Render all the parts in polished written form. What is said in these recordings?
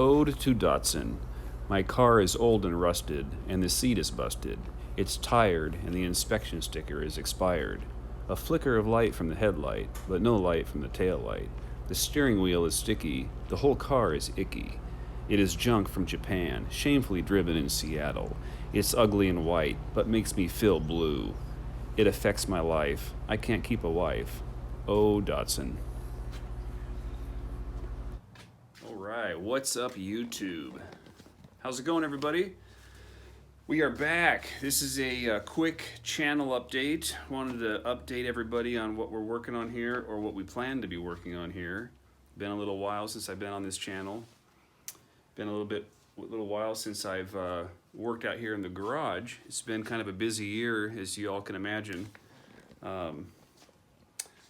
Ode to Datsun. My car is old and rusted, and the seat is busted. It's tired, and the inspection sticker is expired. A flicker of light from the headlight, but no light from the tail light. The steering wheel is sticky, the whole car is icky. It is junk from Japan, shamefully driven in Seattle. It's ugly and white, but makes me feel blue. It affects my life. I can't keep a wife. Oh, Datsun. All right, what's up, YouTube? How's it going, everybody? We are back. This is a quick channel update. Wanted to update everybody on what we're working on here, or what we plan to be working on here. Been a little while since I've been on this channel. Been a little while since I've worked out here in the garage. It's been kind of a busy year, as you all can imagine.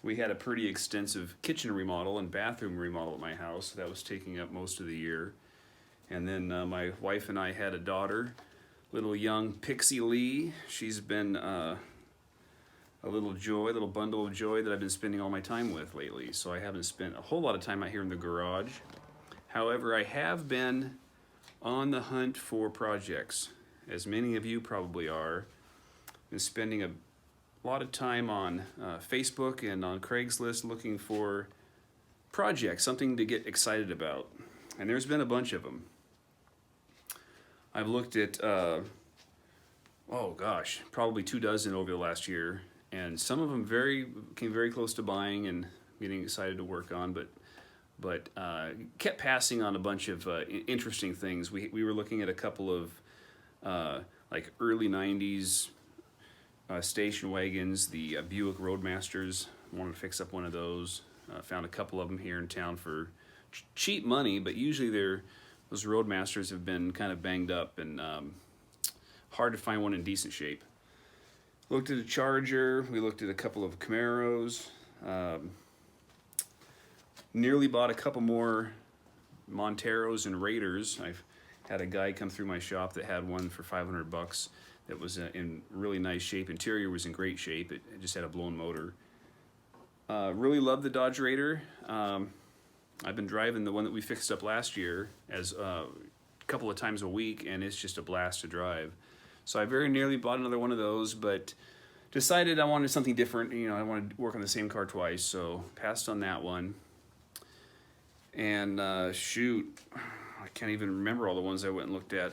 We had a pretty extensive kitchen remodel and bathroom remodel at my house. That was taking up most of the year. And then my wife and I had a daughter, little young Pixie Lee. She's been a little bundle of joy that I've been spending all my time with lately. So I haven't spent a whole lot of time out here in the garage. However, I have been on the hunt for projects, as many of you probably are. Been spending a lot of time on Facebook and on Craigslist looking for projects, something to get excited about. And there's been a bunch of them. I've looked at, oh gosh, probably 24 over the last year, and some of them came very close to buying and getting excited to work on, but kept passing on a bunch of interesting things. We were looking at a couple of like early 90s station wagons, the Buick Roadmasters. Wanted to fix up one of those. Found a couple of them here in town for cheap money, but usually those Roadmasters have been kind of banged up and hard to find one in decent shape. Looked at a Charger. We looked at a couple of Camaros. Nearly bought a couple more Monteros and Raiders. I've had a guy come through my shop that had one for $500 that was in really nice shape. Interior was in great shape. It just had a blown motor. Really love the Dodge Raider. I've been driving the one that we fixed up last year as a couple of times a week, and it's just a blast to drive. So I very nearly bought another one of those, but decided I wanted something different. You know, I wanted to work on the same car twice, so passed on that one. And shoot, I can't even remember all the ones I went and looked at.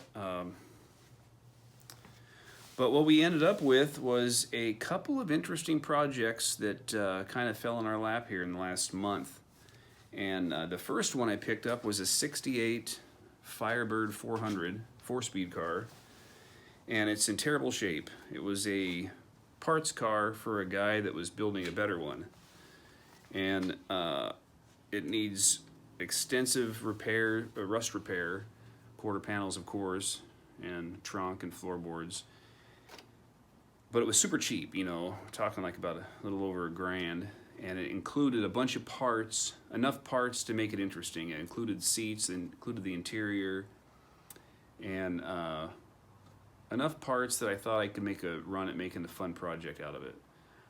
But what we ended up with was a couple of interesting projects that kind of fell in our lap here in the last month. And the first one I picked up was a 68 Firebird 400 4-speed car. And it's in terrible shape. It was a parts car for a guy that was building a better one. And it needs extensive repair, rust repair, quarter panels of course, and trunk and floorboards. But it was super cheap, you know, talking like about a little over $1,000, and it included a bunch of parts, enough parts to make it interesting. It included seats, it included the interior, and enough parts that I thought I could make a run at making a fun project out of it.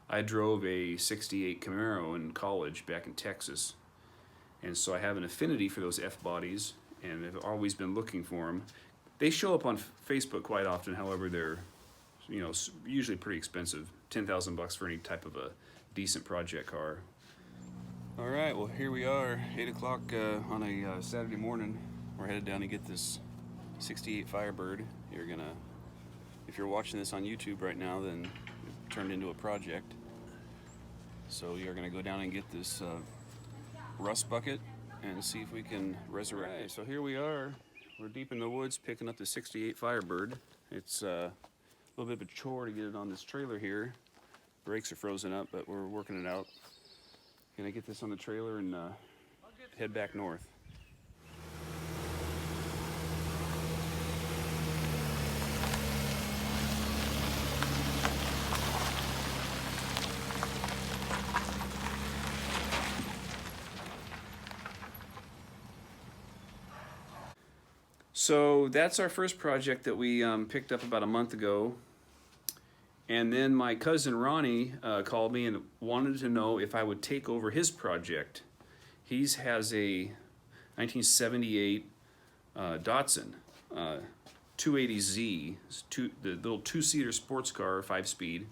I drove a 68 Camaro in college back in Texas, and so I have an affinity for those F-bodies, and I've always been looking for them. They show up on Facebook quite often, however, they're usually pretty expensive. $10,000 for any type of a decent project car. All right, well here we are, 8 o'clock on a Saturday morning. We're headed down to get this 68 Firebird. If you're watching this on YouTube right now, then it turned into a project. So you're gonna go down and get this rust bucket and see if we can resurrect it. So here we are. We're deep in the woods picking up the 68 Firebird. It's a little bit of a chore to get it on this trailer here. Brakes are frozen up, but we're working it out. Gonna get this on the trailer and head back north. So that's our first project that we picked up about a month ago. And then my cousin Ronnie called me and wanted to know if I would take over his project. He has a 1978 Datsun 280z, the little two-seater sports car, 5-speed.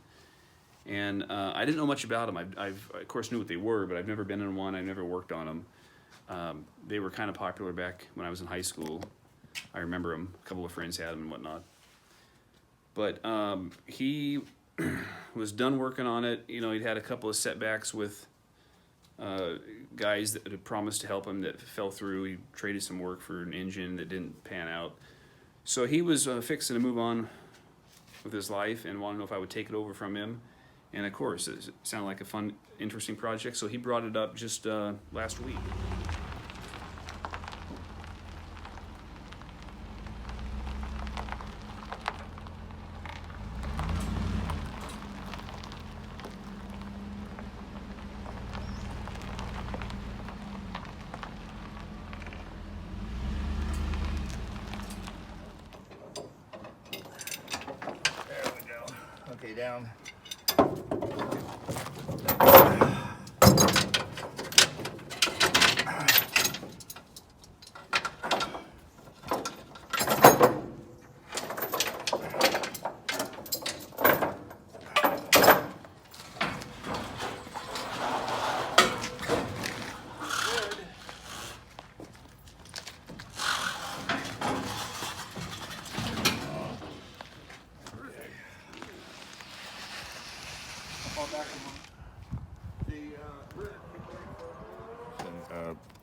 And I didn't know much about them. I've of course knew what they were, but I've never been in one. I've never worked on them. They were kind of popular back when I was in high school. I remember them. A couple of friends had them and whatnot. But he was done working on it. You know, he'd had a couple of setbacks with guys that had promised to help him that fell through. He traded some work for an engine that didn't pan out. So he was fixing to move on with his life and wanted to know if I would take it over from him. And of course, it sounded like a fun, interesting project, so he brought it up just last week. There we go. Okay, down.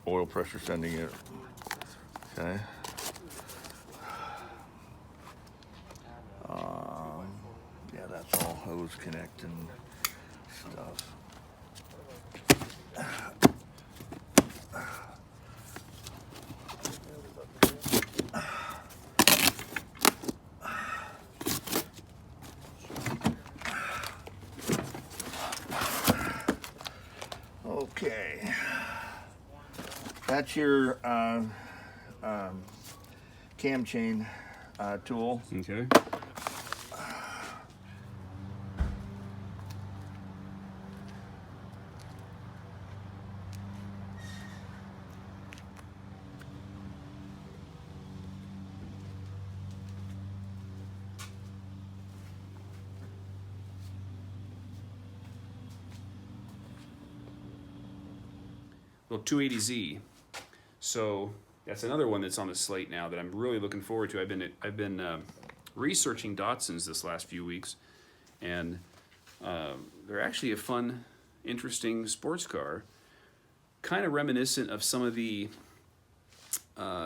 Oil pressure sending it. Okay. Yeah, that's all hose connecting stuff. Okay. That's your cam chain tool. Okay. Well, 280Z. So that's another one that's on the slate now that I'm really looking forward to. I've been researching Datsuns this last few weeks, and they're actually a fun, interesting sports car, kind of reminiscent of some of the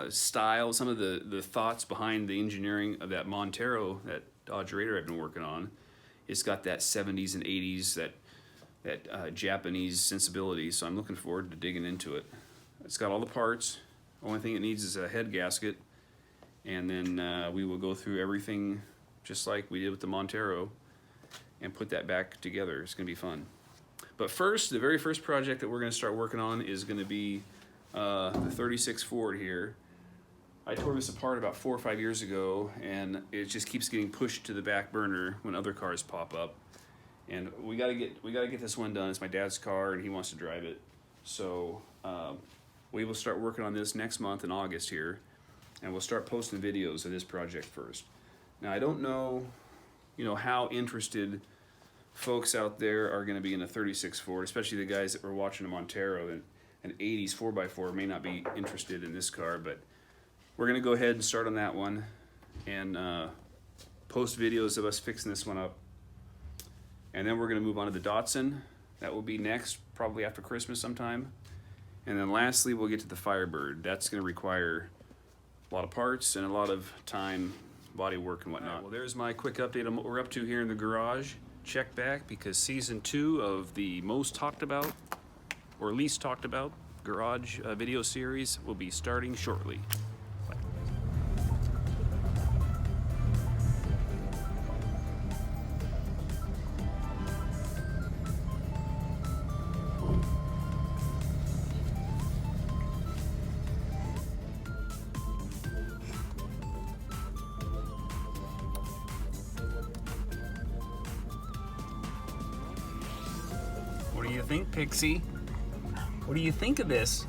style, some of the thoughts behind the engineering of that Montero, that Dodge Raider I've been working on. It's got that 70s and 80s, that Japanese sensibility, so I'm looking forward to digging into it. It's got all the parts. Only thing it needs is a head gasket, and then we will go through everything just like we did with the Montero and put that back together. It's going to be fun. But first, the very first project that we're going to start working on is going to be the 36 Ford here. I tore this apart about 4 or 5 years ago, and it just keeps getting pushed to the back burner when other cars pop up. And we gotta get this one done. It's my dad's car, and he wants to drive it. So we will start working on this next month in August here, and we'll start posting videos of this project first. Now I don't know, how interested folks out there are going to be in a 36 Ford, especially the guys that were watching a Montero. And an 80s 4x4 may not be interested in this car, but we're going to go ahead and start on that one and post videos of us fixing this one up. And then we're going to move on to the Datsun. That will be next, probably after Christmas sometime. And then lastly, we'll get to the Firebird. That's going to require a lot of parts and a lot of time, body work and whatnot. Right, well, there's my quick update on what we're up to here in the garage. Check back, because season 2 of the most talked about, or least talked about, garage video series will be starting shortly. What do you think, Pixie? What do you think of this?